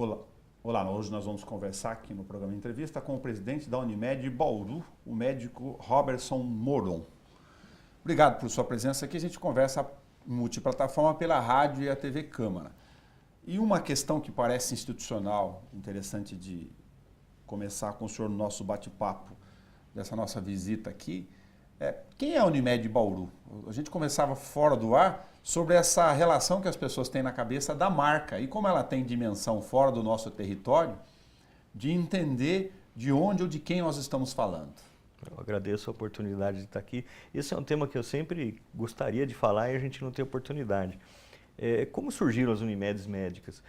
Olá, olá, hoje nós vamos conversar aqui no programa Entrevista com o presidente da Unimed Bauru, o médico Robertson Moron. Obrigado por sua presença aqui. A gente conversa multiplataforma pela rádio e a TV Câmara. E uma questão que parece institucional, interessante de começar com o senhor no nosso bate-papo dessa nossa visita aqui, quem é a Unimed Bauru? A gente conversava fora do ar sobre essa relação que as pessoas têm na cabeça da marca e como ela tem dimensão fora do nosso território, de entender de onde ou de quem nós estamos falando. Eu agradeço a oportunidade de estar aqui. Esse é um tema que eu sempre gostaria de falar e a gente não tem oportunidade. Como surgiram as Unimedes médicas?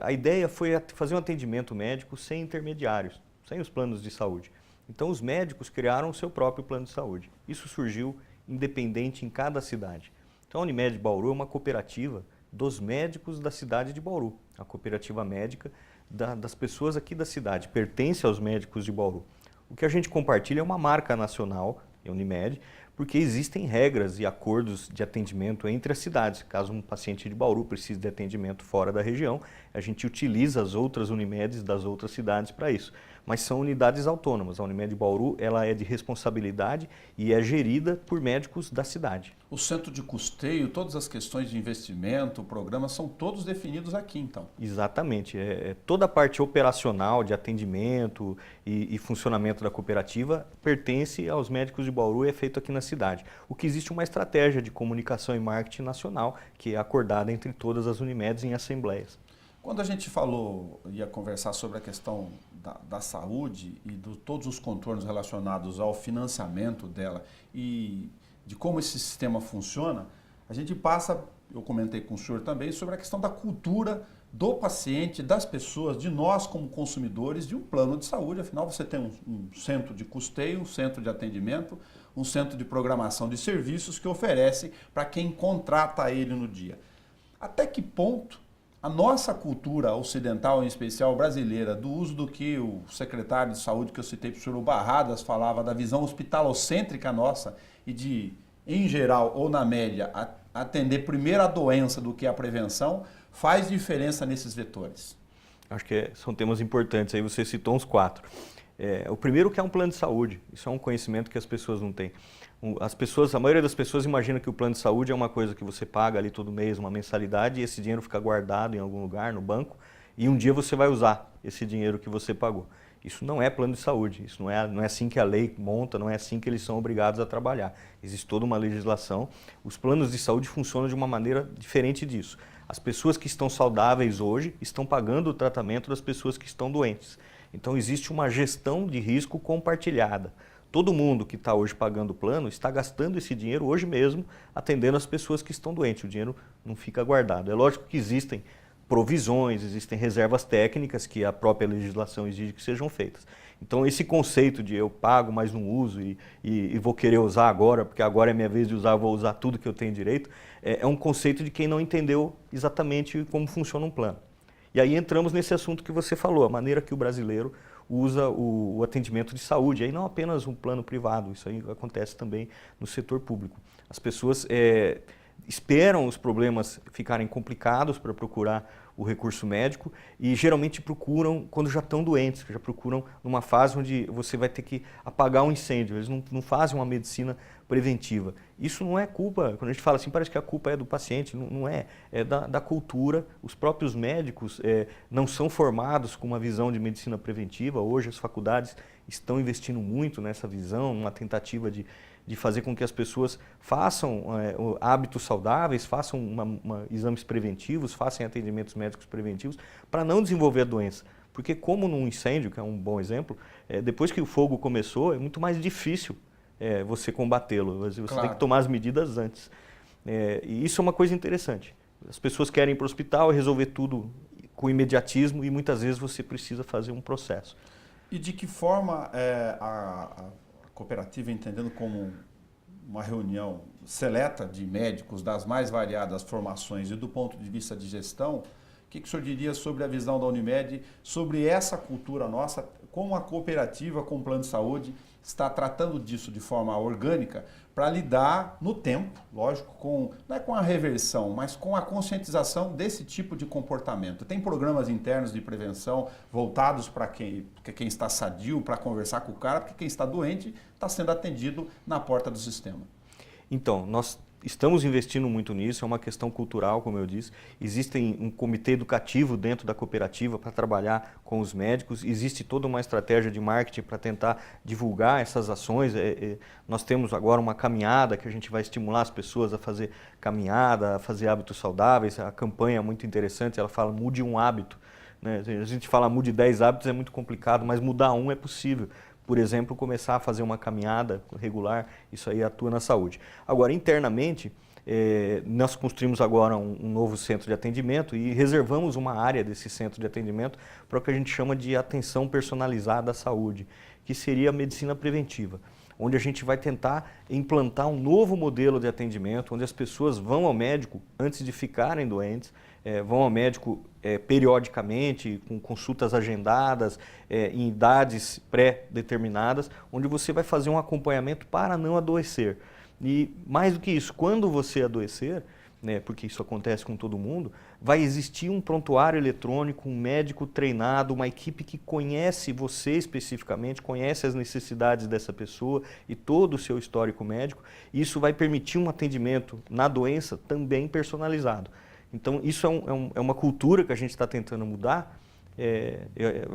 A ideia foi fazer um atendimento médico sem intermediários, sem os planos de saúde. Então os médicos criaram o seu próprio plano de saúde. Isso surgiu independente em cada cidade. Então a Unimed Bauru é uma cooperativa dos médicos da cidade de Bauru. A cooperativa médica das pessoas aqui da cidade, pertence aos médicos de Bauru. O que a gente compartilha é uma marca nacional, a Unimed, porque existem regras e acordos de atendimento entre as cidades. Caso um paciente de Bauru precise de atendimento fora da região, a gente utiliza as outras Unimedes das outras cidades para isso. Mas são unidades autônomas. A Unimed Bauru ela é de responsabilidade e é gerida por médicos da cidade. O centro de custeio, todas as questões de investimento, o programa, são todos definidos aqui, então. Exatamente. Toda a parte operacional de atendimento e funcionamento da cooperativa pertence aos médicos de Bauru e é feito aqui na cidade. O que existe uma estratégia de comunicação e marketing nacional que é acordada entre todas as Unimedes em assembleias. Quando a gente ia conversar sobre a questão da saúde e de todos os contornos relacionados ao financiamento dela e de como esse sistema funciona, a gente passa, eu comentei com o senhor também, sobre a questão da cultura do paciente, das pessoas, de nós como consumidores de um plano de saúde. Afinal, você tem um centro de custeio, um centro de atendimento, um centro de programação de serviços que oferece para quem contrata ele no dia. Até que ponto a nossa cultura ocidental, em especial brasileira, do uso do que o secretário de saúde que eu citei para o senhor Barradas falava, da visão hospitalocêntrica nossa e de, em geral ou na média, atender primeiro a doença do que a prevenção, faz diferença nesses vetores? Acho que são temas importantes, aí você citou uns 4. O primeiro que é um plano de saúde, isso é um conhecimento que as pessoas não têm. A maioria das pessoas imagina que o plano de saúde é uma coisa que você paga ali todo mês, uma mensalidade, e esse dinheiro fica guardado em algum lugar, no banco, e um dia você vai usar esse dinheiro que você pagou. Isso não é plano de saúde, isso não é assim que a lei monta, não é assim que eles são obrigados a trabalhar. Existe toda uma legislação, os planos de saúde funcionam de uma maneira diferente disso. As pessoas que estão saudáveis hoje estão pagando o tratamento das pessoas que estão doentes. Então existe uma gestão de risco compartilhada. Todo mundo que está hoje pagando o plano está gastando esse dinheiro hoje mesmo atendendo as pessoas que estão doentes. O dinheiro não fica guardado. É lógico que existem provisões, existem reservas técnicas que a própria legislação exige que sejam feitas. Então esse conceito de eu pago, mas não uso e vou querer usar agora, porque agora é minha vez de usar, eu vou usar tudo que eu tenho direito, é um conceito de quem não entendeu exatamente como funciona um plano. E aí entramos nesse assunto que você falou, a maneira que o brasileiro usa o atendimento de saúde, aí não apenas um plano privado, isso aí acontece também no setor público. As pessoas esperam os problemas ficarem complicados para procurar o recurso médico e geralmente procuram quando já estão doentes, já procuram numa fase onde você vai ter que apagar um incêndio, eles não fazem uma medicina preventiva. Isso não é culpa, quando a gente fala assim, parece que a culpa é do paciente, não é, é da cultura. Os próprios médicos não são formados com uma visão de medicina preventiva, hoje as faculdades estão investindo muito nessa visão, numa tentativa de fazer com que as pessoas façam hábitos saudáveis, façam exames preventivos, façam atendimentos médicos preventivos para não desenvolver a doença. Porque como num incêndio, que é um bom exemplo, depois que o fogo começou, é muito mais difícil você combatê-lo. Você Claro. tem que tomar as medidas antes. E isso é uma coisa interessante. As pessoas querem ir para o hospital e resolver tudo com imediatismo e muitas vezes você precisa fazer um processo. E de que forma a cooperativa, entendendo como uma reunião seleta de médicos das mais variadas formações e do ponto de vista de gestão, o que o senhor diria sobre a visão da Unimed, sobre essa cultura nossa, como a cooperativa com o plano de saúde está tratando disso de forma orgânica para lidar no tempo, lógico, não é com a reversão, mas com a conscientização desse tipo de comportamento. Tem programas internos de prevenção voltados para quem está sadio, para conversar com o cara, porque quem está doente está sendo atendido na porta do sistema. Então, nós estamos investindo muito nisso, é uma questão cultural, como eu disse. Existe um comitê educativo dentro da cooperativa para trabalhar com os médicos, existe toda uma estratégia de marketing para tentar divulgar essas ações. Nós temos agora uma caminhada que a gente vai estimular as pessoas a fazer caminhada, a fazer hábitos saudáveis. A campanha é muito interessante, ela fala mude um hábito, né? A gente fala mude 10 hábitos é muito complicado, mas mudar um é possível. Por exemplo, começar a fazer uma caminhada regular, isso aí atua na saúde. Agora, internamente, nós construímos agora um novo centro de atendimento e reservamos uma área desse centro de atendimento para o que a gente chama de atenção personalizada à saúde, que seria a medicina preventiva, onde a gente vai tentar implantar um novo modelo de atendimento, onde as pessoas vão ao médico antes de ficarem doentes, vão ao médico periodicamente, com consultas agendadas, em idades pré-determinadas, onde você vai fazer um acompanhamento para não adoecer. E mais do que isso, quando você adoecer, né, porque isso acontece com todo mundo, vai existir um prontuário eletrônico, um médico treinado, uma equipe que conhece você especificamente, conhece as necessidades dessa pessoa e todo o seu histórico médico, e isso vai permitir um atendimento na doença também personalizado. Então, isso é uma cultura que a gente está tentando mudar.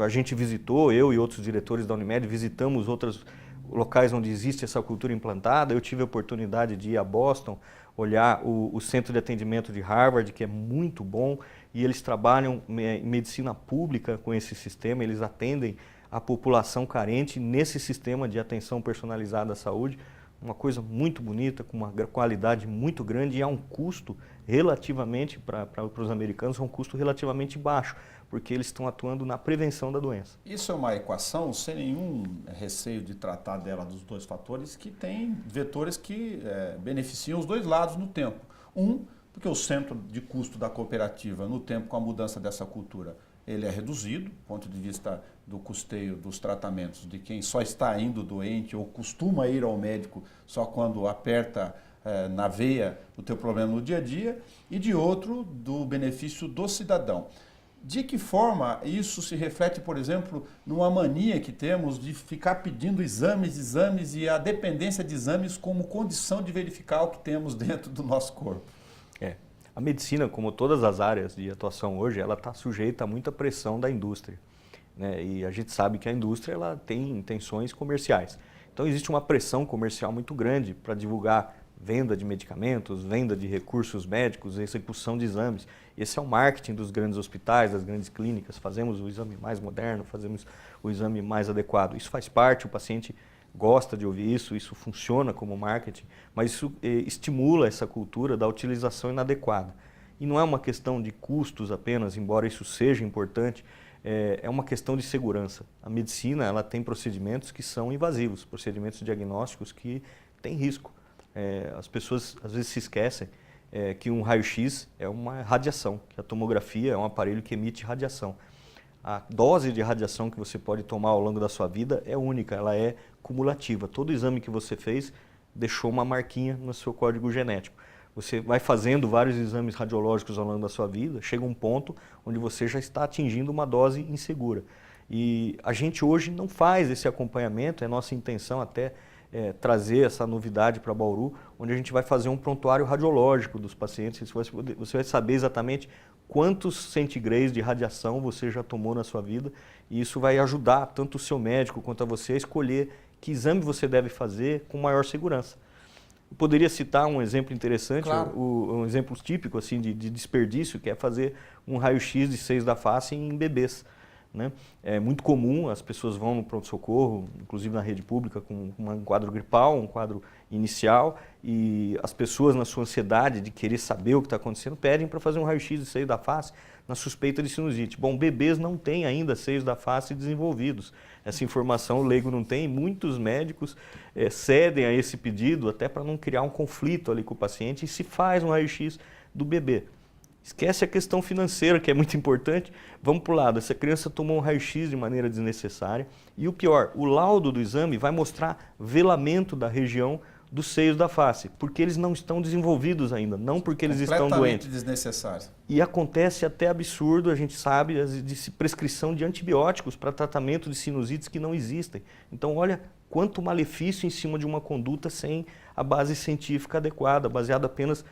A gente visitou, eu e outros diretores da Unimed, visitamos outros locais onde existe essa cultura implantada. Eu tive a oportunidade de ir a Boston, olhar o centro de atendimento de Harvard, que é muito bom, e eles trabalham em medicina pública com esse sistema, eles atendem a população carente nesse sistema de atenção personalizada à saúde. Uma coisa muito bonita, com uma qualidade muito grande e a um custo relativamente, para os americanos, é um custo relativamente baixo, porque eles estão atuando na prevenção da doença. Isso é uma equação, sem nenhum receio de tratar dela dos dois fatores, que tem vetores que beneficiam os dois lados no tempo. Porque o centro de custo da cooperativa, no tempo, com a mudança dessa cultura, ele é reduzido, do ponto de vista do custeio dos tratamentos de quem só está indo doente ou costuma ir ao médico só quando aperta na veia o teu problema no dia a dia, e de outro, do benefício do cidadão. De que forma isso se reflete, por exemplo, numa mania que temos de ficar pedindo exames e a dependência de exames como condição de verificar o que temos dentro do nosso corpo? A medicina, como todas as áreas de atuação hoje, ela está sujeita a muita pressão da indústria, né? E a gente sabe que a indústria ela tem intenções comerciais. Então existe uma pressão comercial muito grande para divulgar venda de medicamentos, venda de recursos médicos, execução de exames. Esse é o marketing dos grandes hospitais, das grandes clínicas. Fazemos o exame mais moderno, fazemos o exame mais adequado. Isso faz parte, o paciente gosta de ouvir isso, isso funciona como marketing, mas isso estimula essa cultura da utilização inadequada. E não é uma questão de custos apenas, embora isso seja importante, é uma questão de segurança. A medicina ela tem procedimentos que são invasivos, procedimentos diagnósticos que têm risco. As pessoas às vezes se esquecem que um raio-x é uma radiação, que a tomografia é um aparelho que emite radiação. A dose de radiação que você pode tomar ao longo da sua vida é única, ela é cumulativa. Todo exame que você fez deixou uma marquinha no seu código genético. Você vai fazendo vários exames radiológicos ao longo da sua vida, chega um ponto onde você já está atingindo uma dose insegura. E a gente hoje não faz esse acompanhamento, é nossa intenção até trazer essa novidade para Bauru, onde a gente vai fazer um prontuário radiológico dos pacientes. Você vai saber exatamente quantos centigraus de radiação você já tomou na sua vida, e isso vai ajudar tanto o seu médico quanto a você a escolher que exame você deve fazer com maior segurança. Eu poderia citar um exemplo interessante, claro. Um exemplo típico assim, de desperdício, que é fazer um raio-x de seios da face em bebês, né? É muito comum, as pessoas vão no pronto-socorro, inclusive na rede pública, com um quadro gripal, um quadro inicial, e as pessoas, na sua ansiedade de querer saber o que está acontecendo, pedem para fazer um raio-x de seio da face na suspeita de sinusite. Bom, bebês não têm ainda seios da face desenvolvidos. Essa informação o leigo não tem, e muitos médicos cedem a esse pedido até para não criar um conflito ali com o paciente, e se faz um raio-x do bebê. Esquece a questão financeira, que é muito importante. Vamos para o lado, essa criança tomou um raio-x de maneira desnecessária. E o pior, o laudo do exame vai mostrar velamento da região dos seios da face, porque eles não estão desenvolvidos ainda, não porque eles estão doentes. Completamente desnecessário. E acontece até absurdo, a gente sabe, de prescrição de antibióticos para tratamento de sinusites que não existem. Então, olha quanto malefício em cima de uma conduta sem a base científica adequada, baseada apenas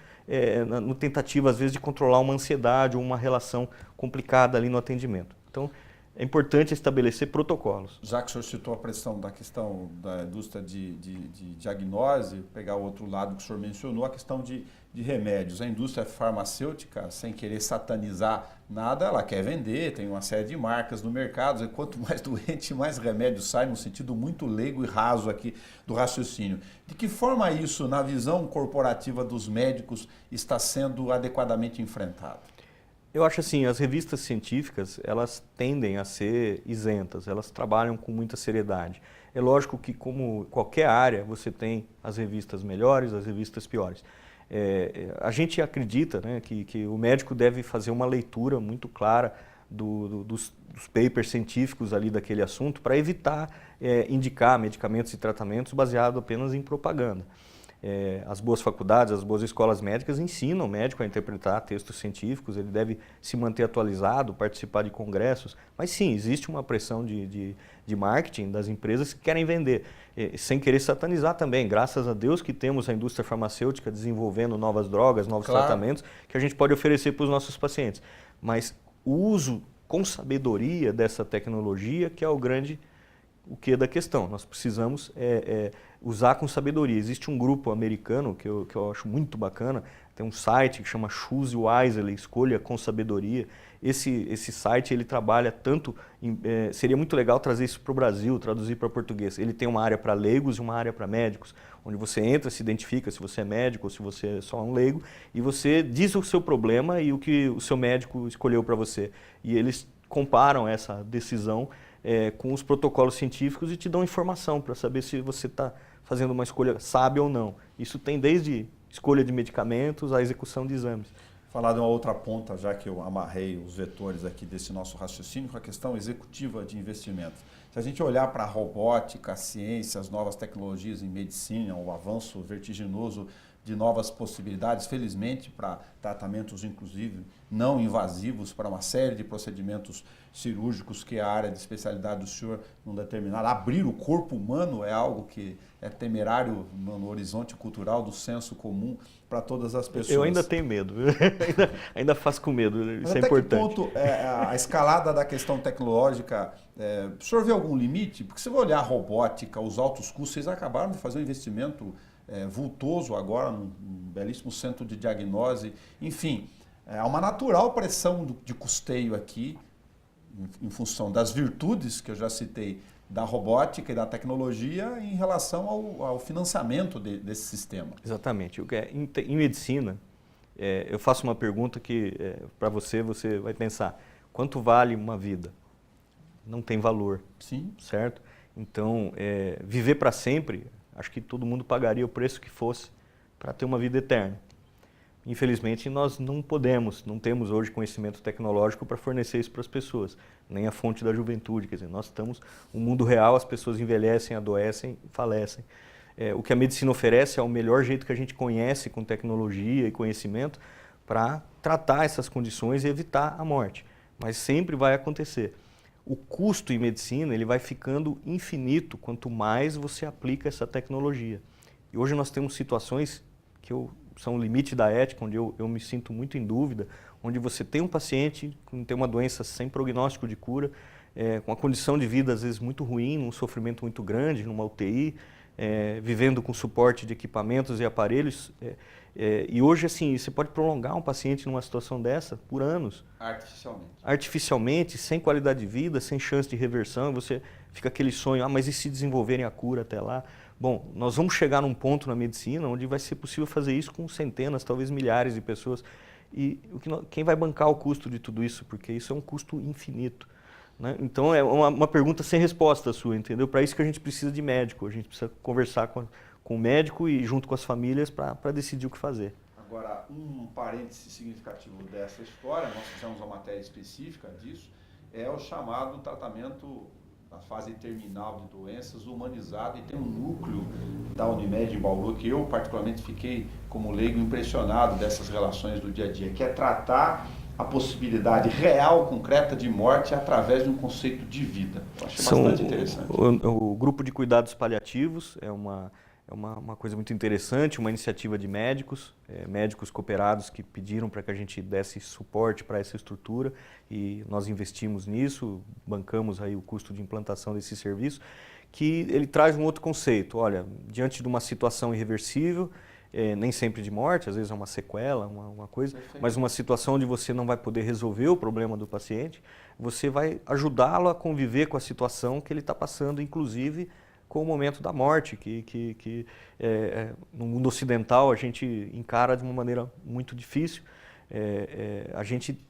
no tentativa, às vezes, de controlar uma ansiedade ou uma relação complicada ali no atendimento. Então, é importante estabelecer protocolos. Já que o senhor citou da questão da indústria de diagnose, pegar o outro lado que o senhor mencionou, a questão de remédios. A indústria farmacêutica, sem querer satanizar nada, ela quer vender, tem uma série de marcas no mercado, e quanto mais doente, mais remédio sai, num sentido muito leigo e raso aqui do raciocínio. De que forma isso, na visão corporativa dos médicos, está sendo adequadamente enfrentado? Eu acho assim, as revistas científicas, elas tendem a ser isentas, elas trabalham com muita seriedade. É lógico que, como qualquer área, você tem as revistas melhores, as revistas piores. A gente acredita, né, que o médico deve fazer uma leitura muito clara dos papers científicos ali daquele assunto para evitar indicar medicamentos e tratamentos baseados apenas em propaganda. As boas faculdades, as boas escolas médicas ensinam o médico a interpretar textos científicos, ele deve se manter atualizado, participar de congressos, mas sim, existe uma pressão de marketing das empresas que querem vender, sem querer satanizar também, graças a Deus que temos a indústria farmacêutica desenvolvendo novas drogas, novos tratamentos que a gente pode oferecer para os nossos pacientes, mas o uso com sabedoria dessa tecnologia que é o que da questão. Nós precisamos usar com sabedoria. Existe um grupo americano que eu acho muito bacana, tem um site que chama Choose Wisely, Escolha com Sabedoria. Esse site ele trabalha tanto, seria muito legal trazer isso para o Brasil, traduzir para português. Ele tem uma área para leigos e uma área para médicos, onde você entra, se identifica se você é médico ou se você é só um leigo, e você diz o seu problema e o que o seu médico escolheu para você. E eles comparam essa decisão com os protocolos científicos e te dão informação para saber se você está fazendo uma escolha sábia ou não. Isso tem desde escolha de medicamentos à execução de exames. Falar de uma outra ponta, já que eu amarrei os vetores aqui desse nosso raciocínio, com a questão executiva de investimentos. Se a gente olhar para a robótica, a ciência, as novas tecnologias em medicina, o avanço vertiginoso de novas possibilidades, felizmente, para tratamentos, inclusive, não invasivos, para uma série de procedimentos cirúrgicos, que é a área de especialidade do senhor não determinada. Abrir o corpo humano é algo que é temerário no horizonte cultural do senso comum para todas as pessoas. Eu ainda tenho medo, ainda faço com medo, isso é importante. importante. Até que ponto a escalada da questão tecnológica, o senhor vê algum limite? Porque se você olhar a robótica, os altos custos, vocês acabaram de fazer um investimento vultoso agora, num belíssimo centro de diagnose. Enfim, há uma natural pressão de custeio aqui, em função das virtudes que eu já citei da robótica e da tecnologia em relação ao financiamento desse sistema. Exatamente. Em medicina, eu faço uma pergunta que para você vai pensar, quanto vale uma vida? Não tem valor. Sim. Certo? Então, viver para sempre, acho que todo mundo pagaria o preço que fosse para ter uma vida eterna. Infelizmente, nós não temos hoje conhecimento tecnológico para fornecer isso para as pessoas, nem a fonte da juventude. Quer dizer, nós estamos no mundo real, as pessoas envelhecem, adoecem, falecem. O que a medicina oferece é o melhor jeito que a gente conhece com tecnologia e conhecimento para tratar essas condições e evitar a morte. Mas sempre vai acontecer. O custo em medicina ele vai ficando infinito quanto mais você aplica essa tecnologia. E hoje nós temos situações que são o limite da ética, onde eu me sinto muito em dúvida, onde você tem um paciente que tem uma doença sem prognóstico de cura, com uma condição de vida às vezes muito ruim, um sofrimento muito grande, numa UTI, vivendo com suporte de equipamentos e aparelhos. E hoje, assim, você pode prolongar um paciente numa situação dessa por anos. Artificialmente. Artificialmente, sem qualidade de vida, sem chance de reversão, você fica aquele sonho, mas e se desenvolverem a cura até lá? Bom, nós vamos chegar num ponto na medicina onde vai ser possível fazer isso com centenas, talvez milhares de pessoas. E quem vai bancar o custo de tudo isso? Porque isso é um custo infinito. Né? Então, é uma pergunta sem resposta sua, entendeu? Para isso que a gente precisa de médico, a gente precisa conversar com o médico e junto com as famílias para decidir o que fazer. Agora, um parêntese significativo dessa história, nós fizemos uma matéria específica disso, é o chamado tratamento da fase terminal de doenças humanizado, e tem um núcleo da Unimed em Bauru que eu particularmente fiquei como leigo impressionado dessas relações do dia a dia, que é tratar a possibilidade real, concreta de morte através de um conceito de vida. Eu achei bastante interessante. O grupo de cuidados paliativos é uma coisa muito interessante, uma iniciativa de médicos, médicos cooperados que pediram para que a gente desse suporte para essa estrutura, e nós investimos nisso, bancamos aí o custo de implantação desse serviço, que ele traz um outro conceito. Olha, diante de uma situação irreversível, nem sempre de morte, às vezes é uma sequela, uma coisa, Perfeito. Mas uma situação onde você não vai poder resolver o problema do paciente, você vai ajudá-lo a conviver com a situação que ele está passando, inclusive com o momento da morte, que no mundo ocidental a gente encara de uma maneira muito difícil. A gente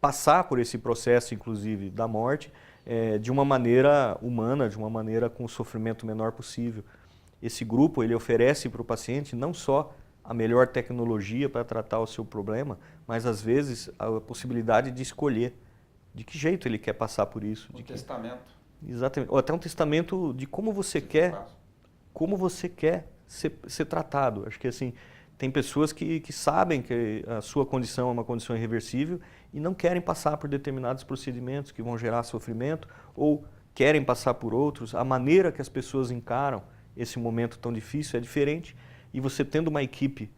passar por esse processo, inclusive, da morte, de uma maneira humana, de uma maneira com o sofrimento menor possível. Esse grupo ele oferece para o paciente não só a melhor tecnologia para tratar o seu problema, mas às vezes a possibilidade de escolher de que jeito ele quer passar por isso. Um testamento. Exatamente. Ou até um testamento de como você quer ser tratado. Acho que assim, tem pessoas que sabem que a sua condição é uma condição irreversível e não querem passar por determinados procedimentos que vão gerar sofrimento, ou querem passar por outros. A maneira que as pessoas encaram esse momento tão difícil é diferente, e você tendo uma equipe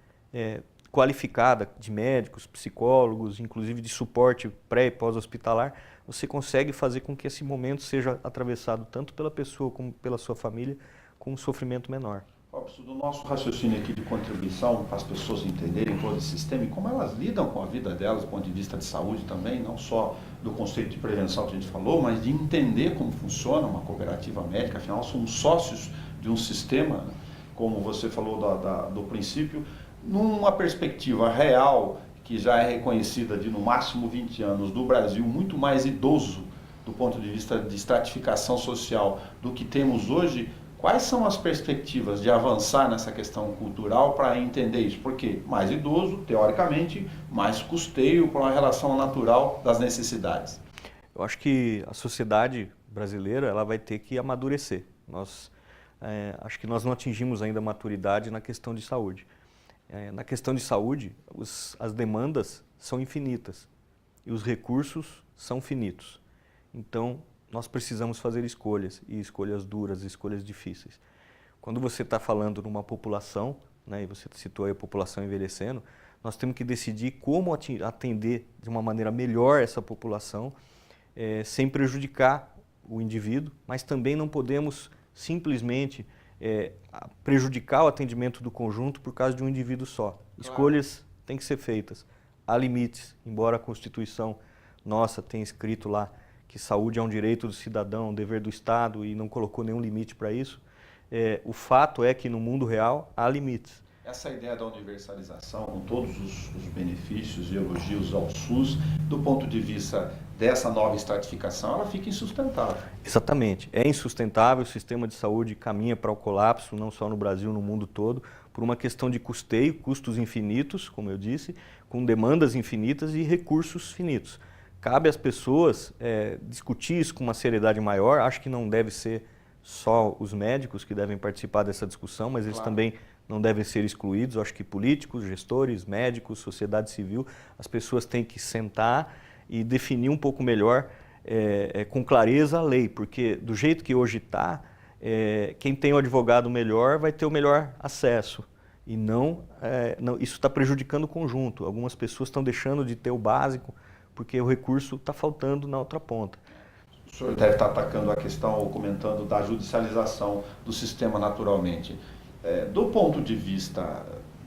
qualificada de médicos, psicólogos, inclusive de suporte pré e pós-hospitalar, você consegue fazer com que esse momento seja atravessado tanto pela pessoa como pela sua família com um sofrimento menor. Robson, do nosso raciocínio aqui de contribuição para as pessoas entenderem todo esse sistema e como elas lidam com a vida delas do ponto de vista de saúde também, não só do conceito de prevenção que a gente falou, mas de entender como funciona uma cooperativa médica. Afinal, somos sócios de um sistema, como você falou do princípio, numa perspectiva real, que já é reconhecida de no máximo 20 anos, do Brasil muito mais idoso do ponto de vista de estratificação social do que temos hoje. Quais são as perspectivas de avançar nessa questão cultural para entender isso? Porque mais idoso, teoricamente, mais custeio para uma relação natural das necessidades. Eu acho que a sociedade brasileira ela vai ter que amadurecer. Acho que nós não atingimos ainda a maturidade na questão de saúde. Na questão de saúde, as demandas são infinitas e os recursos são finitos. Então, nós precisamos fazer escolhas, e escolhas duras, escolhas difíceis. Quando você está falando numa população, né, e você citou aí a população envelhecendo, nós temos que decidir como atender de uma maneira melhor essa população, sem prejudicar o indivíduo, mas também não podemos simplesmente prejudicar o atendimento do conjunto por causa de um indivíduo só. Claro. Escolhas têm que ser feitas. Há limites, embora a Constituição nossa tenha escrito lá que saúde é um direito do cidadão, um dever do Estado, e não colocou nenhum limite para isso, o fato é que no mundo real há limites. Essa ideia da universalização, com todos os benefícios e elogios ao SUS, do ponto de vista dessa nova estratificação, ela fica insustentável. Exatamente. É insustentável, o sistema de saúde caminha para o colapso, não só no Brasil, no mundo todo, por uma questão de custeio, custos infinitos, como eu disse, com demandas infinitas e recursos finitos. Cabe às pessoas discutir isso com uma seriedade maior. Acho que não deve ser só os médicos que devem participar dessa discussão, mas eles também não devem ser excluídos. Acho que políticos, gestores, médicos, sociedade civil, as pessoas têm que sentar e definir um pouco melhor, com clareza, a lei, porque do jeito que hoje está, quem tem o advogado melhor vai ter o melhor acesso. E isso está prejudicando o conjunto. Algumas pessoas estão deixando de ter o básico porque o recurso está faltando na outra ponta. O senhor deve estar atacando a questão ou comentando da judicialização do sistema naturalmente. Do ponto de vista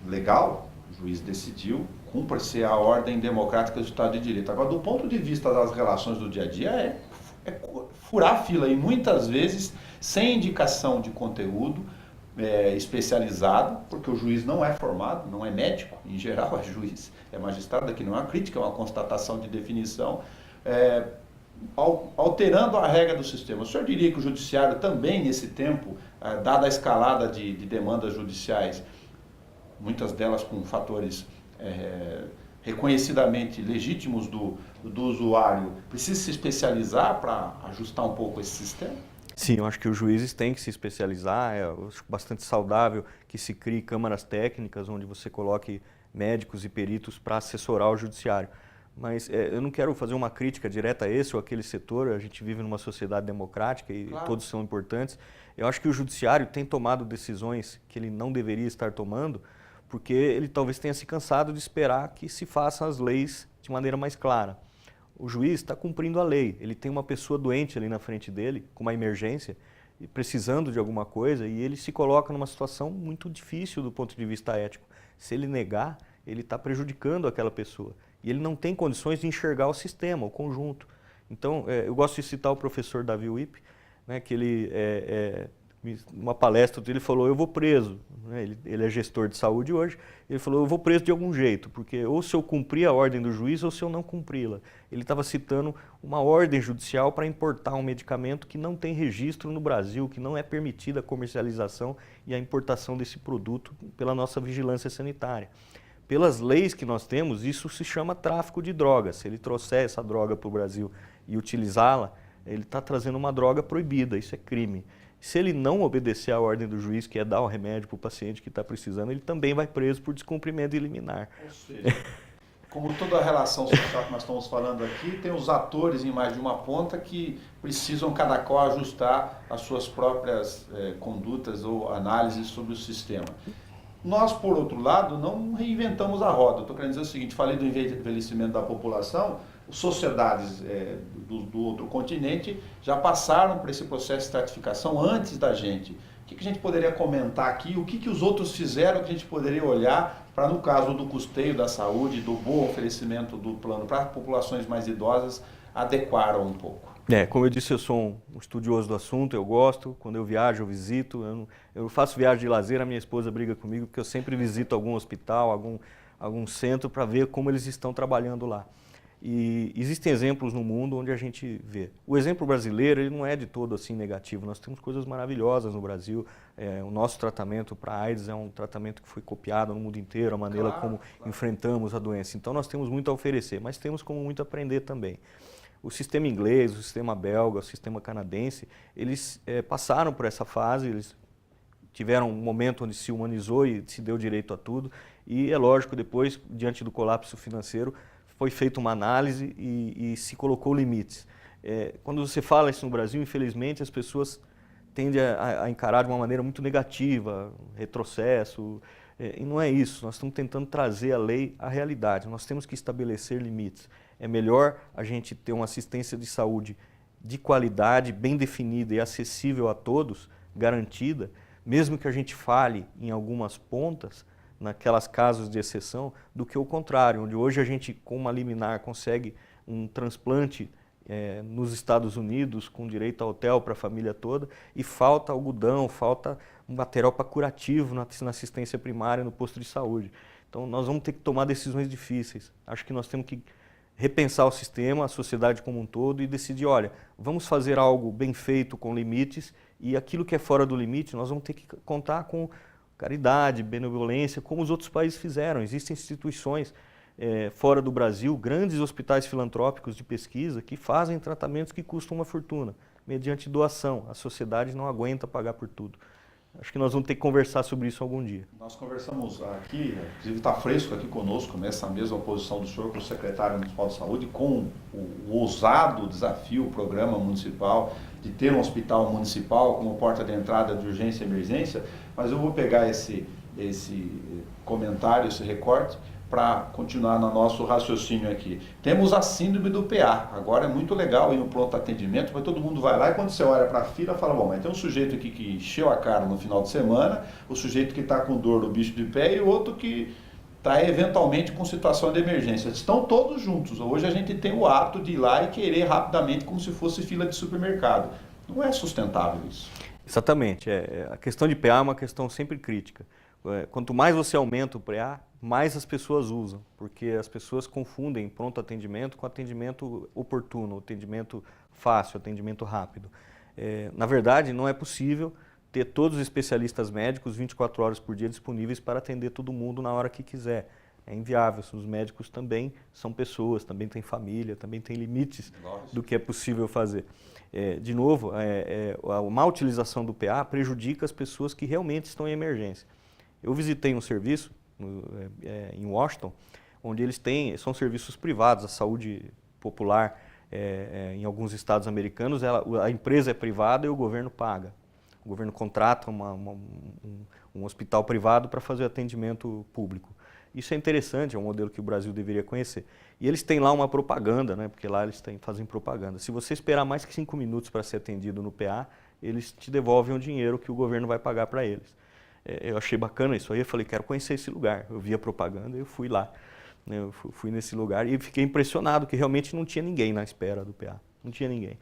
legal, o juiz decidiu, cumpre-se a ordem democrática do Estado de Direito. Agora, do ponto de vista das relações do dia a dia, é furar a fila, e muitas vezes sem indicação de conteúdo especializado, porque o juiz não é formado, não é médico, em geral é juiz, é magistrado, aqui não é uma crítica, é uma constatação de definição, alterando a regra do sistema. O senhor diria que o judiciário também, nesse tempo, dada a escalada de demandas judiciais, muitas delas com fatores reconhecidamente legítimos do usuário, precisa se especializar para ajustar um pouco esse sistema? Sim, eu acho que os juízes têm que se especializar, eu acho bastante saudável que se crie câmaras técnicas onde você coloque médicos e peritos para assessorar o judiciário. Mas eu não quero fazer uma crítica direta a esse ou aquele setor, a gente vive numa sociedade democrática e Claro. todos são importantes. Eu acho que o judiciário tem tomado decisões que ele não deveria estar tomando, porque ele talvez tenha se cansado de esperar que se façam as leis de maneira mais clara. O juiz está cumprindo a lei, ele tem uma pessoa doente ali na frente dele, com uma emergência, e precisando de alguma coisa, e ele se coloca numa situação muito difícil do ponto de vista ético. Se ele negar, ele está prejudicando aquela pessoa. E ele não tem condições de enxergar o sistema, o conjunto. Então, eu gosto de citar o professor Davi Wipp, né, que ele, numa palestra, ele falou, eu vou preso. Né, ele é gestor de saúde hoje. Ele falou, eu vou preso de algum jeito, porque ou se eu cumprir a ordem do juiz ou se eu não cumpri-la. Ele estava citando uma ordem judicial para importar um medicamento que não tem registro no Brasil, que não é permitida a comercialização e a importação desse produto pela nossa vigilância sanitária. Pelas leis que nós temos, isso se chama tráfico de drogas. Se ele trouxer essa droga para o Brasil e utilizá-la, ele está trazendo uma droga proibida, isso é crime. Se ele não obedecer à ordem do juiz, que é dar o remédio para o paciente que está precisando, ele também vai preso por descumprimento liminar. Ou seja, como toda a relação social que nós estamos falando aqui, tem os atores em mais de uma ponta que precisam cada qual ajustar as suas próprias condutas ou análises sobre o sistema. Nós, por outro lado, não reinventamos a roda. Estou querendo dizer o seguinte, falei do envelhecimento da população, sociedades do outro continente já passaram por esse processo de estratificação antes da gente. O que a gente poderia comentar aqui? O que os outros fizeram que a gente poderia olhar para, no caso do custeio da saúde, do bom oferecimento do plano para populações mais idosas, adequaram um pouco? Como eu disse, eu sou um estudioso do assunto, eu gosto, quando eu viajo, eu visito, eu faço viagem de lazer, a minha esposa briga comigo, porque eu sempre visito algum hospital, algum centro para ver como eles estão trabalhando lá. E existem exemplos no mundo onde a gente vê. O exemplo brasileiro ele não é de todo assim negativo, nós temos coisas maravilhosas no Brasil, o nosso tratamento para a AIDS é um tratamento que foi copiado no mundo inteiro, a maneira como enfrentamos a doença. Então nós temos muito a oferecer, mas temos como muito a aprender também. O sistema inglês, o sistema belga, o sistema canadense, eles passaram por essa fase, eles tiveram um momento onde se humanizou e se deu direito a tudo, e é lógico, depois, diante do colapso financeiro, foi feita uma análise e se colocou limites. Quando você fala isso no Brasil, infelizmente, as pessoas tendem a encarar de uma maneira muito negativa, retrocesso, e não é isso, nós estamos tentando trazer a lei à realidade, nós temos que estabelecer limites. É melhor a gente ter uma assistência de saúde de qualidade, bem definida e acessível a todos, garantida, mesmo que a gente fale em algumas pontas, naquelas casos de exceção, do que o contrário, onde hoje a gente, com uma liminar, consegue um transplante nos Estados Unidos, com direito a hotel para a família toda, e falta algodão, falta um material para curativo na assistência primária, no posto de saúde. Então nós vamos ter que tomar decisões difíceis. Acho que nós temos que repensar o sistema, a sociedade como um todo e decidir, olha, vamos fazer algo bem feito com limites e aquilo que é fora do limite nós vamos ter que contar com caridade, benevolência, como os outros países fizeram. Existem instituições fora do Brasil, grandes hospitais filantrópicos de pesquisa que fazem tratamentos que custam uma fortuna, mediante doação. A sociedade não aguenta pagar por tudo. Acho que nós vamos ter que conversar sobre isso algum dia. Nós conversamos aqui, inclusive está fresco aqui conosco, nessa mesma posição do senhor, como secretário municipal de saúde, com o ousado desafio, o programa municipal, de ter um hospital municipal como porta de entrada de urgência e emergência, mas eu vou pegar esse comentário, esse recorte, para continuar no nosso raciocínio aqui. Temos a síndrome do PA. Agora é muito legal ir no pronto atendimento, mas todo mundo vai lá e quando você olha para a fila, fala, bom, mas tem um sujeito aqui que encheu a cara no final de semana, o sujeito que está com dor no bicho de pé e o outro que está eventualmente com situação de emergência. Estão todos juntos. Hoje a gente tem o hábito de ir lá e querer rapidamente como se fosse fila de supermercado. Não é sustentável isso. Exatamente. A questão de PA é uma questão sempre crítica. Quanto mais você aumenta o PA, mais as pessoas usam, porque as pessoas confundem pronto atendimento com atendimento oportuno, atendimento fácil, atendimento rápido. Na verdade, não é possível ter todos os especialistas médicos 24 horas por dia disponíveis para atender todo mundo na hora que quiser. É inviável. Os médicos também são pessoas, também têm família, também têm limites do que é possível fazer. De novo, a má utilização do PA prejudica as pessoas que realmente estão em emergência. Eu visitei um serviço em Washington, onde eles são serviços privados, a saúde popular em alguns estados americanos, a empresa é privada e o governo paga. O governo contrata um hospital privado para fazer atendimento público. Isso é interessante, é um modelo que o Brasil deveria conhecer. E eles têm lá uma propaganda, né, porque lá eles fazem propaganda. Se você esperar mais que 5 minutos para ser atendido no PA, eles te devolvem o dinheiro que o governo vai pagar para eles. Eu achei bacana isso aí, eu falei, quero conhecer esse lugar. Eu vi a propaganda e eu fui lá. Eu fui nesse lugar e fiquei impressionado que realmente não tinha ninguém na espera do PA. Não tinha ninguém.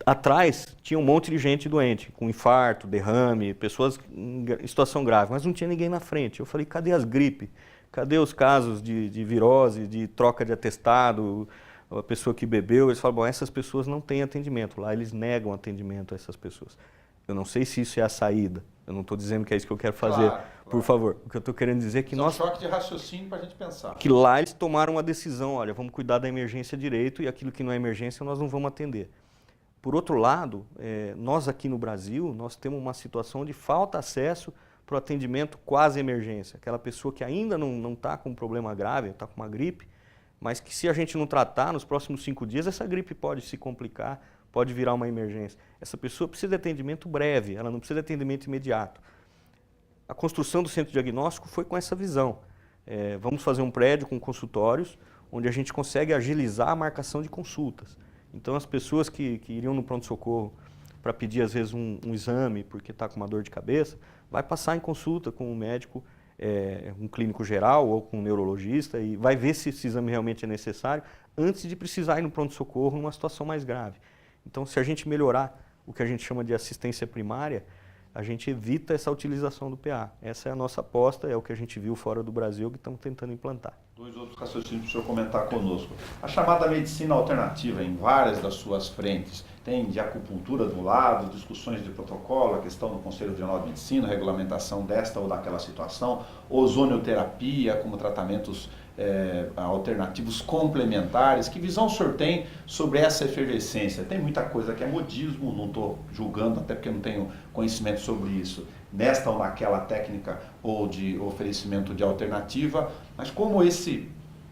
Atrás tinha um monte de gente doente, com infarto, derrame, pessoas em situação grave, mas não tinha ninguém na frente. Eu falei, cadê as gripes? Cadê os casos de virose, de troca de atestado, a pessoa que bebeu? Eles falam, bom, essas pessoas não têm atendimento. Lá eles negam atendimento a essas pessoas. Eu não sei se isso é a saída. Eu não estou dizendo que é isso que eu quero fazer, claro. Por favor. O que eu estou querendo dizer é que nós... É um choque de raciocínio para a gente pensar. Que lá eles tomaram uma decisão, olha, vamos cuidar da emergência direito e aquilo que não é emergência nós não vamos atender. Por outro lado, nós aqui no Brasil, nós temos uma situação de falta de acesso para o atendimento quase emergência. Aquela pessoa que ainda não está com um problema grave, está com uma gripe, mas que se a gente não tratar, nos próximos 5 dias, essa gripe pode se complicar, pode virar uma emergência. Essa pessoa precisa de atendimento breve, ela não precisa de atendimento imediato. A construção do centro diagnóstico foi com essa visão. Vamos fazer um prédio com consultórios, onde a gente consegue agilizar a marcação de consultas. Então, as pessoas que iriam no pronto-socorro para pedir, às vezes, um exame porque está com uma dor de cabeça, vai passar em consulta com um médico, um clínico geral ou com um neurologista e vai ver se esse exame realmente é necessário antes de precisar ir no pronto-socorro numa situação mais grave. Então, se a gente melhorar o que a gente chama de assistência primária, a gente evita essa utilização do PA. Essa é a nossa aposta, é o que a gente viu fora do Brasil que estamos tentando implantar. 2 outros raciocínios para o senhor comentar conosco. A chamada medicina alternativa em várias das suas frentes, tem de acupuntura de um lado, discussões de protocolo, a questão do Conselho Regional de Medicina, regulamentação desta ou daquela situação, ozonioterapia como tratamentos alternativos complementares. Que visão o senhor tem sobre essa efervescência? Tem muita coisa que é modismo, não estou julgando, até porque não tenho conhecimento sobre isso, nesta ou naquela técnica ou de oferecimento de alternativa, mas como esse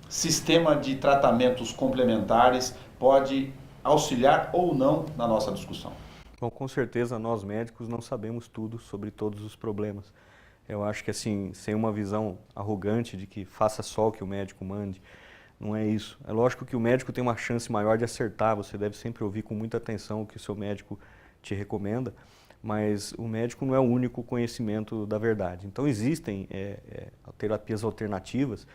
sistema de tratamentos complementares pode auxiliar ou não na nossa discussão? Bom, com certeza nós médicos não sabemos tudo sobre todos os problemas. Eu acho que assim, sem uma visão arrogante de que faça só o que o médico mande, não é isso. É lógico que o médico tem uma chance maior de acertar, você deve sempre ouvir com muita atenção o que o seu médico te recomenda, mas o médico não é o único conhecimento da verdade. Então existem terapias alternativas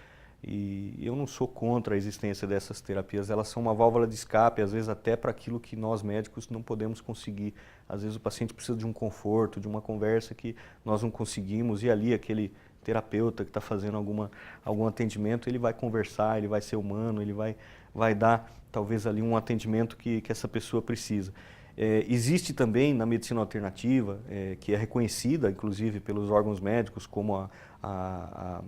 e eu não sou contra a existência dessas terapias, elas são uma válvula de escape, às vezes até para aquilo que nós médicos não podemos conseguir. Às vezes o paciente precisa de um conforto, de uma conversa que nós não conseguimos e ali aquele terapeuta que está fazendo algum atendimento, ele vai conversar, ele vai ser humano, ele vai dar talvez ali um atendimento que essa pessoa precisa. Existe também na medicina alternativa, que é reconhecida inclusive pelos órgãos médicos como a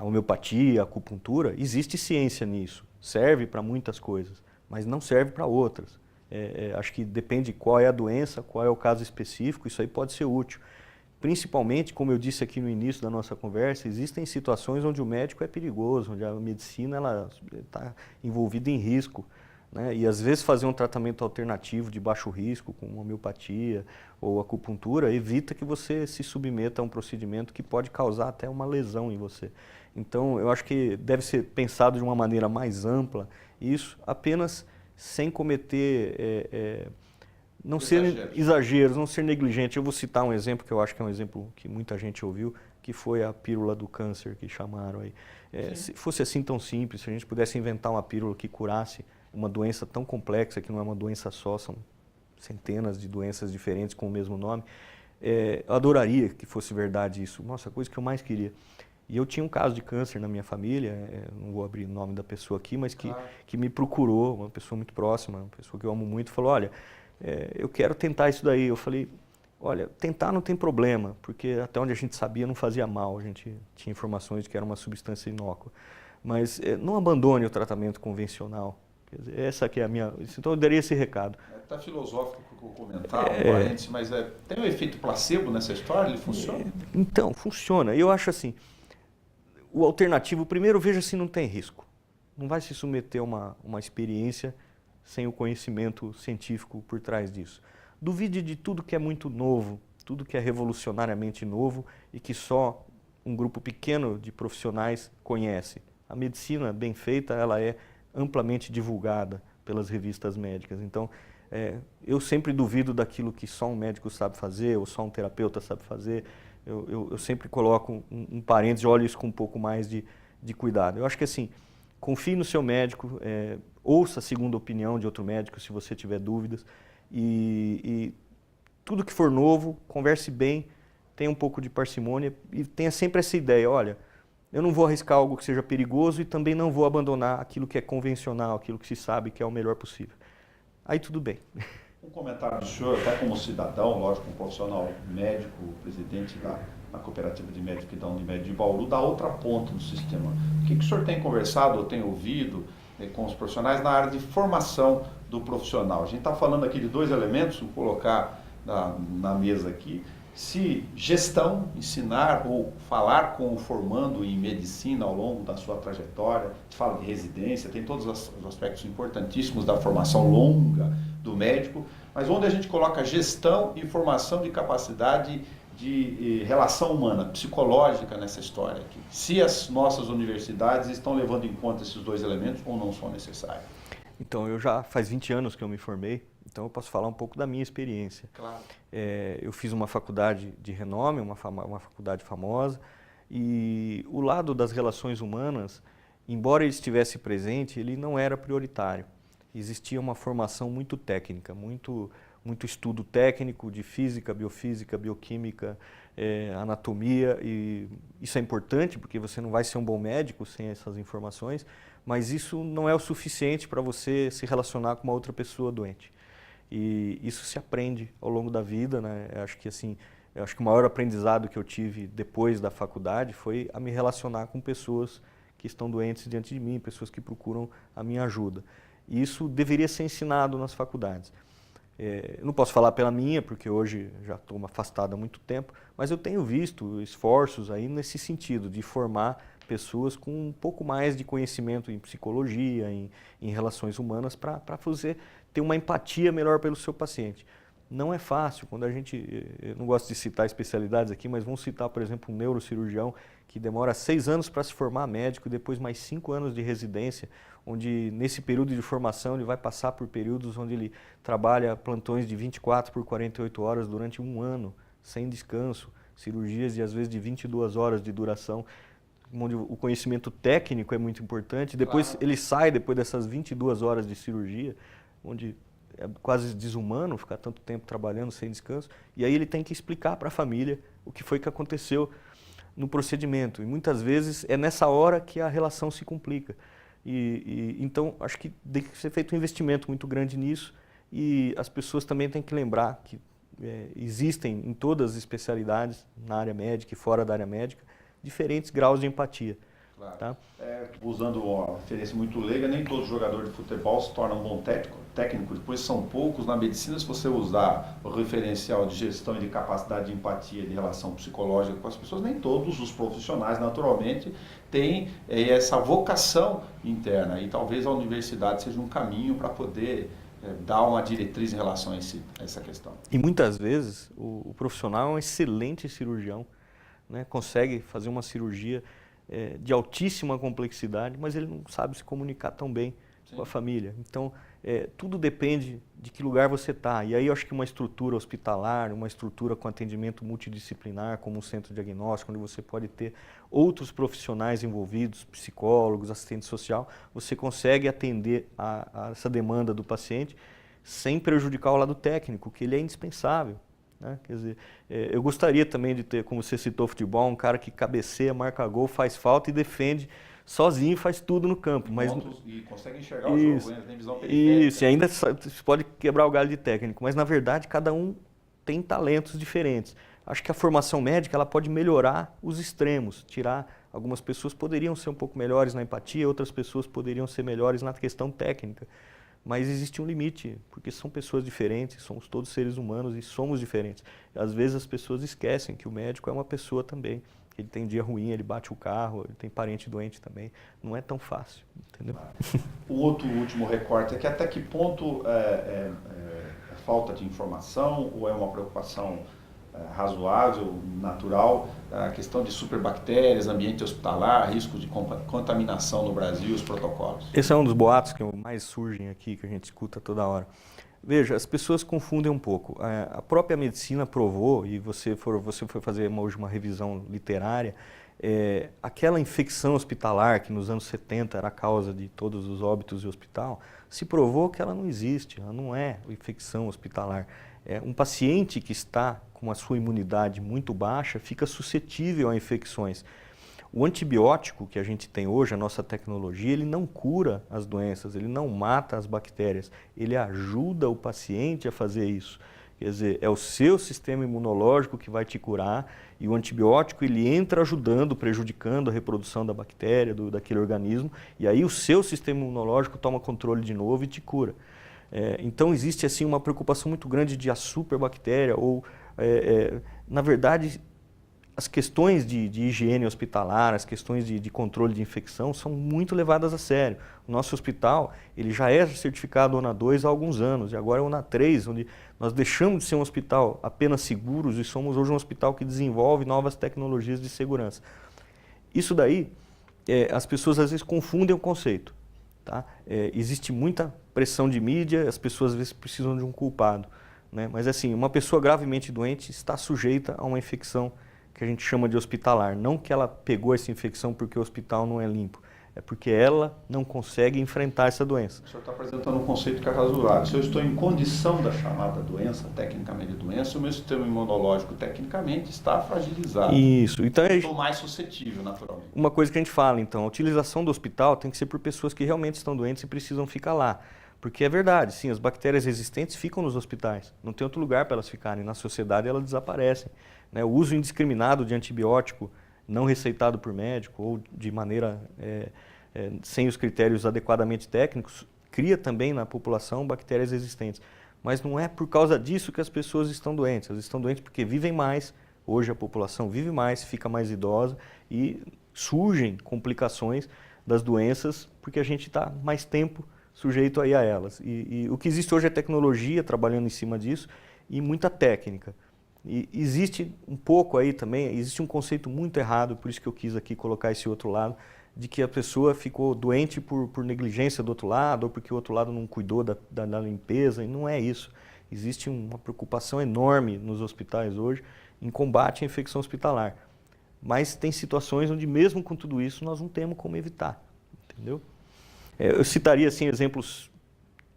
homeopatia, a acupuntura, existe ciência nisso, serve para muitas coisas, mas não serve para outras. Acho que depende qual é a doença, qual é o caso específico, isso aí pode ser útil. Principalmente, como eu disse aqui no início da nossa conversa, existem situações onde o médico é perigoso, onde a medicina está envolvida em risco, né? E às vezes fazer um tratamento alternativo de baixo risco, com homeopatia ou acupuntura, evita que você se submeta a um procedimento que pode causar até uma lesão em você. Então, eu acho que deve ser pensado de uma maneira mais ampla, isso apenas sem cometer, não ser exageros, não ser negligente. Eu vou citar um exemplo que eu acho que é um exemplo que muita gente ouviu, que foi a pílula do câncer que chamaram aí. Se fosse assim tão simples, se a gente pudesse inventar uma pílula que curasse uma doença tão complexa, que não é uma doença só, são centenas de doenças diferentes com o mesmo nome, eu adoraria que fosse verdade isso. Nossa, a coisa que eu mais queria. E eu tinha um caso de câncer na minha família, não vou abrir o nome da pessoa aqui, mas que me procurou, uma pessoa muito próxima, uma pessoa que eu amo muito, falou, olha, eu quero tentar isso daí. Eu falei, olha, tentar não tem problema, porque até onde a gente sabia não fazia mal, a gente tinha informações de que era uma substância inócua. Mas não abandone o tratamento convencional. Quer dizer, essa que é a minha... Então eu daria esse recado. Está filosófico que eu comentava, parênteses, mas tem um efeito placebo nessa história? Ele funciona? Então, funciona. Eu acho assim, o alternativo, primeiro, veja se não tem risco. Não vai se submeter a uma experiência sem o conhecimento científico por trás disso. Duvide de tudo que é muito novo, tudo que é revolucionariamente novo e que só um grupo pequeno de profissionais conhece. A medicina bem feita, ela é amplamente divulgada pelas revistas médicas. Então, eu sempre duvido daquilo que só um médico sabe fazer ou só um terapeuta sabe fazer. Eu sempre coloco um parênteses, olho isso com um pouco mais de cuidado. Eu acho que assim, confie no seu médico, ouça a segunda opinião de outro médico se você tiver dúvidas e tudo que for novo, converse bem, tenha um pouco de parcimônia e tenha sempre essa ideia, olha, eu não vou arriscar algo que seja perigoso e também não vou abandonar aquilo que é convencional, aquilo que se sabe que é o melhor possível. Aí tudo bem. Um comentário do senhor, até como cidadão, lógico, um profissional médico, presidente da Cooperativa de Médicos e da Unimed de Bauru, da outra ponta do sistema. O que o senhor tem conversado ou tem ouvido com os profissionais na área de formação do profissional? A gente está falando aqui de dois elementos, vou colocar na mesa aqui. Se gestão, ensinar ou falar com o formando em medicina ao longo da sua trajetória, a gente fala de residência, tem todos os aspectos importantíssimos da formação longa do médico, mas onde a gente coloca gestão e formação de capacidade de relação humana, psicológica nessa história aqui. Se as nossas universidades estão levando em conta esses dois elementos ou não são necessários? Então, eu já faz 20 anos que eu me formei, então eu posso falar um pouco da minha experiência. Claro. Eu fiz uma faculdade de renome, uma faculdade famosa, e o lado das relações humanas, embora ele estivesse presente, ele não era prioritário. Existia uma formação muito técnica, muito estudo técnico de física, biofísica, bioquímica, anatomia, e isso é importante porque você não vai ser um bom médico sem essas informações, mas isso não é o suficiente para você se relacionar com uma outra pessoa doente. E isso se aprende ao longo da vida, né? Eu acho que o maior aprendizado que eu tive depois da faculdade foi a me relacionar com pessoas que estão doentes diante de mim, pessoas que procuram a minha ajuda. E isso deveria ser ensinado nas faculdades. Eu não posso falar pela minha, porque hoje já estou afastado há muito tempo, mas eu tenho visto esforços aí nesse sentido, de formar pessoas com um pouco mais de conhecimento em psicologia, em relações humanas, para você ter uma empatia melhor pelo seu paciente. Não é fácil, quando eu não gosto de citar especialidades aqui, mas vamos citar, por exemplo, um neurocirurgião que demora 6 anos para se formar médico, depois mais 5 anos de residência, onde nesse período de formação ele vai passar por períodos onde ele trabalha plantões de 24 por 48 horas durante um ano, sem descanso, cirurgias de às vezes de 22 horas de duração, onde o conhecimento técnico é muito importante. Depois claro, ele sai depois dessas 22 horas de cirurgia, onde é quase desumano ficar tanto tempo trabalhando sem descanso, e aí ele tem que explicar para a família o que foi que aconteceu no procedimento. E muitas vezes é nessa hora que a relação se complica. Então, acho que tem que ser feito um investimento muito grande nisso, e as pessoas também têm que lembrar que existem em todas as especialidades, na área médica e fora da área médica, diferentes graus de empatia. Claro. Tá? Usando uma referência muito leiga, nem todo jogador de futebol se torna um bom técnico, depois são poucos. Na medicina, se você usar o referencial de gestão e de capacidade de empatia, de relação psicológica com as pessoas, nem todos os profissionais, naturalmente, têm essa vocação interna. E talvez a universidade seja um caminho para poder dar uma diretriz em relação a essa questão. E muitas vezes o profissional é um excelente cirurgião, né? Consegue fazer uma cirurgia de altíssima complexidade, mas ele não sabe se comunicar tão bem Sim. com a família. Então, tudo depende de que lugar você está. E aí eu acho que uma estrutura hospitalar, uma estrutura com atendimento multidisciplinar, como um centro diagnóstico, onde você pode ter outros profissionais envolvidos, psicólogos, assistente social, você consegue atender a essa demanda do paciente sem prejudicar o lado técnico, que ele é indispensável. Quer dizer, eu gostaria também de ter, como você citou, futebol, um cara que cabeceia, marca gol, faz falta e defende sozinho, faz tudo no campo. E consegue enxergar o jogo, tem visão periférica. Isso, e ainda pode quebrar o galho de técnico, mas na verdade cada um têm talentos diferentes. Acho que a formação médica ela pode melhorar os extremos, algumas pessoas poderiam ser um pouco melhores na empatia, outras pessoas poderiam ser melhores na questão técnica. Mas existe um limite, porque são pessoas diferentes, somos todos seres humanos e somos diferentes. Às vezes as pessoas esquecem que o médico é uma pessoa também. Ele tem dia ruim, ele bate o carro, ele tem parente doente também. Não é tão fácil, entendeu? O outro último recorte é que até que ponto é falta de informação ou é uma preocupação razoável, natural, a questão de superbactérias, ambiente hospitalar, risco de contaminação no Brasil e os protocolos? Esse é um dos boatos que mais surgem aqui, que a gente escuta toda hora. Veja, as pessoas confundem um pouco. A própria medicina provou, e você foi fazer hoje uma revisão literária, aquela infecção hospitalar que nos anos 70 era a causa de todos os óbitos de hospital, se provou que ela não existe, ela não é infecção hospitalar. Um paciente que está com a sua imunidade muito baixa fica suscetível a infecções. O antibiótico que a gente tem hoje, a nossa tecnologia, ele não cura as doenças, ele não mata as bactérias, ele ajuda o paciente a fazer isso. Quer dizer, é o seu sistema imunológico que vai te curar e o antibiótico ele entra ajudando, prejudicando a reprodução da bactéria, daquele organismo, e aí o seu sistema imunológico toma controle de novo e te cura. Então existe assim uma preocupação muito grande de a superbactéria ou, na verdade, as questões de higiene hospitalar, as questões de controle de infecção são muito levadas a sério. O nosso hospital ele já é certificado ONA 2 há alguns anos e agora é ONA 3, onde nós deixamos de ser um hospital apenas seguros e somos hoje um hospital que desenvolve novas tecnologias de segurança. Isso daí, as pessoas às vezes confundem o conceito. Tá? Existe muita pressão de mídia, as pessoas às vezes precisam de um culpado. Né? Mas assim, uma pessoa gravemente doente está sujeita a uma infecção que a gente chama de hospitalar. Não que ela pegou essa infecção porque o hospital não é limpo, é porque ela não consegue enfrentar essa doença. O senhor está apresentando um conceito que é razoável. Se eu estou em condição da chamada doença, tecnicamente doença, o meu sistema imunológico tecnicamente está fragilizado. Isso. Então, estou mais suscetível, naturalmente. Uma coisa que a gente fala, então, a utilização do hospital tem que ser por pessoas que realmente estão doentes e precisam ficar lá. Porque é verdade, sim, as bactérias resistentes ficam nos hospitais. Não tem outro lugar para elas ficarem. Na sociedade elas desaparecem. Né? O uso indiscriminado de antibiótico não receitado por médico ou de maneira sem os critérios adequadamente técnicos cria também na população bactérias resistentes. Mas não é por causa disso que as pessoas estão doentes. Elas estão doentes porque vivem mais. Hoje a população vive mais, fica mais idosa e surgem complicações das doenças porque a gente está mais tempo sujeito aí a elas. E o que existe hoje é tecnologia trabalhando em cima disso e muita técnica. E existe um pouco aí também, existe um conceito muito errado, por isso que eu quis aqui colocar esse outro lado, de que a pessoa ficou doente por negligência do outro lado, ou porque o outro lado não cuidou da limpeza, e não é isso. Existe uma preocupação enorme nos hospitais hoje em combate à infecção hospitalar. Mas tem situações onde mesmo com tudo isso nós não temos como evitar, entendeu? Eu citaria assim exemplos,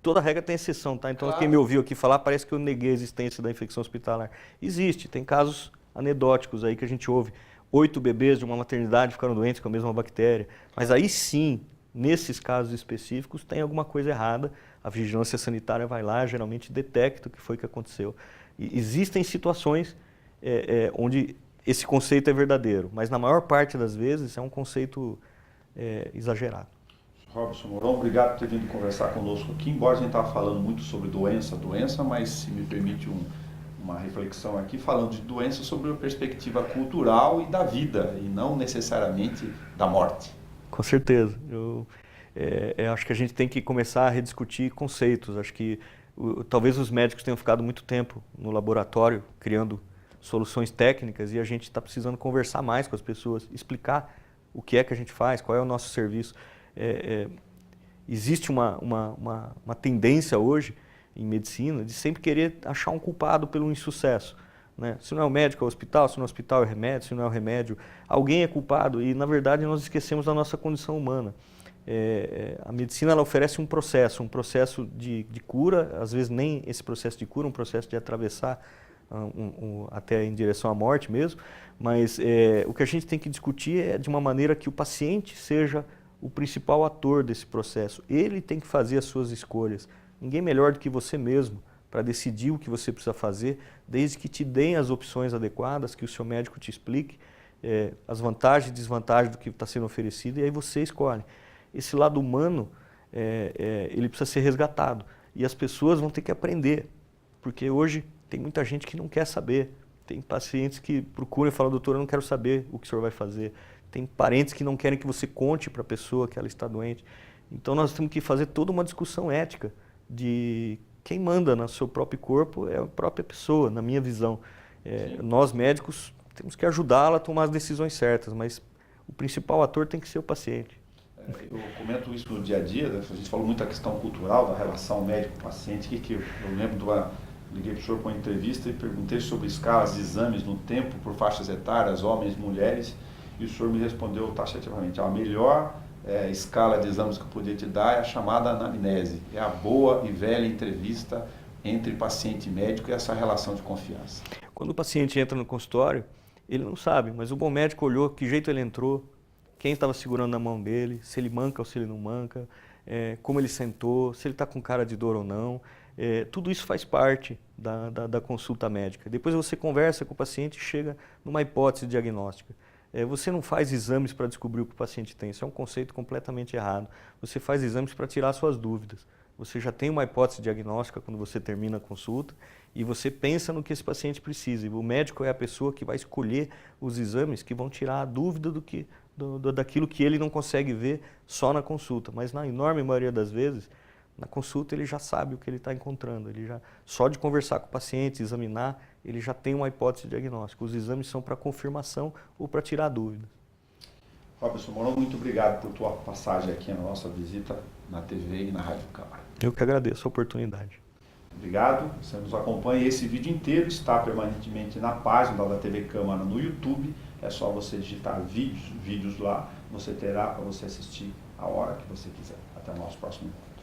toda regra tem exceção, tá? Então claro. Quem me ouviu aqui falar parece que eu neguei a existência da infecção hospitalar. Existe, tem casos anedóticos aí que a gente ouve. 8 bebês de uma maternidade ficaram doentes com a mesma bactéria. Mas aí sim, nesses casos específicos, tem alguma coisa errada. A vigilância sanitária vai lá, geralmente detecta o que foi que aconteceu. E existem situações onde esse conceito é verdadeiro, mas na maior parte das vezes é um conceito exagerado. Robson Mourão, obrigado por ter vindo conversar conosco aqui, embora a gente estava falando muito sobre doença, mas se me permite uma reflexão aqui, falando de doença sobre a perspectiva cultural e da vida, e não necessariamente da morte. Com certeza. Eu acho que a gente tem que começar a rediscutir conceitos. Acho que talvez os médicos tenham ficado muito tempo no laboratório criando soluções técnicas e a gente está precisando conversar mais com as pessoas, explicar o que é que a gente faz, qual é o nosso serviço. Existe uma tendência hoje em medicina de sempre querer achar um culpado pelo insucesso. Né? Se não é o médico, é o hospital, se não é o hospital é o remédio, se não é o remédio, alguém é culpado e, na verdade, nós esquecemos da nossa condição humana. A medicina ela oferece um processo de cura, às vezes nem esse processo de cura, um processo de atravessar até em direção à morte mesmo, mas o que a gente tem que discutir é de uma maneira que o paciente seja o principal ator desse processo. Ele tem que fazer as suas escolhas. Ninguém melhor do que você mesmo para decidir o que você precisa fazer, desde que te deem as opções adequadas, que o seu médico te explique as vantagens e desvantagens do que está sendo oferecido, e aí você escolhe. Esse lado humano, ele precisa ser resgatado, e as pessoas vão ter que aprender, porque hoje tem muita gente que não quer saber, tem pacientes que procuram e falam, doutor, eu não quero saber o que o senhor vai fazer, tem parentes que não querem que você conte para a pessoa que ela está doente. Então nós temos que fazer toda uma discussão ética de quem manda no seu próprio corpo é a própria pessoa, na minha visão. Nós médicos temos que ajudá-la a tomar as decisões certas, mas o principal ator tem que ser o paciente. Eu comento isso no dia a dia, a gente falou muito da questão cultural, da relação médico-paciente, que eu lembro liguei para o senhor para uma entrevista e perguntei sobre escalas de exames no tempo, por faixas etárias, homens, mulheres, e o senhor me respondeu taxativamente, a melhor escala de exames que eu podia te dar é a chamada anamnese, é a boa e velha entrevista entre paciente e médico e essa relação de confiança. Quando o paciente entra no consultório, ele não sabe, mas o bom médico olhou que jeito ele entrou, quem estava segurando na mão dele, se ele manca ou se ele não manca, como ele sentou, se ele está com cara de dor ou não. Tudo isso faz parte da consulta médica. Depois você conversa com o paciente e chega numa hipótese diagnóstica. Você não faz exames para descobrir o que o paciente tem, isso é um conceito completamente errado. Você faz exames para tirar suas dúvidas. Você já tem uma hipótese diagnóstica quando você termina a consulta e você pensa no que esse paciente precisa. E o médico é a pessoa que vai escolher os exames que vão tirar a dúvida daquilo que ele não consegue ver só na consulta. Mas na enorme maioria das vezes, na consulta ele já sabe o que ele está encontrando. Só de conversar com o paciente, examinar, ele já tem uma hipótese diagnóstica. Os exames são para confirmação ou para tirar dúvidas. Robson Mourão, muito obrigado por tua passagem aqui na nossa visita na TV e na Rádio Câmara. Eu que agradeço a oportunidade. Obrigado, você nos acompanha. Esse vídeo inteiro está permanentemente na página da TV Câmara no YouTube. É só você digitar vídeos lá, você terá para você assistir a hora que você quiser. Até o nosso próximo encontro.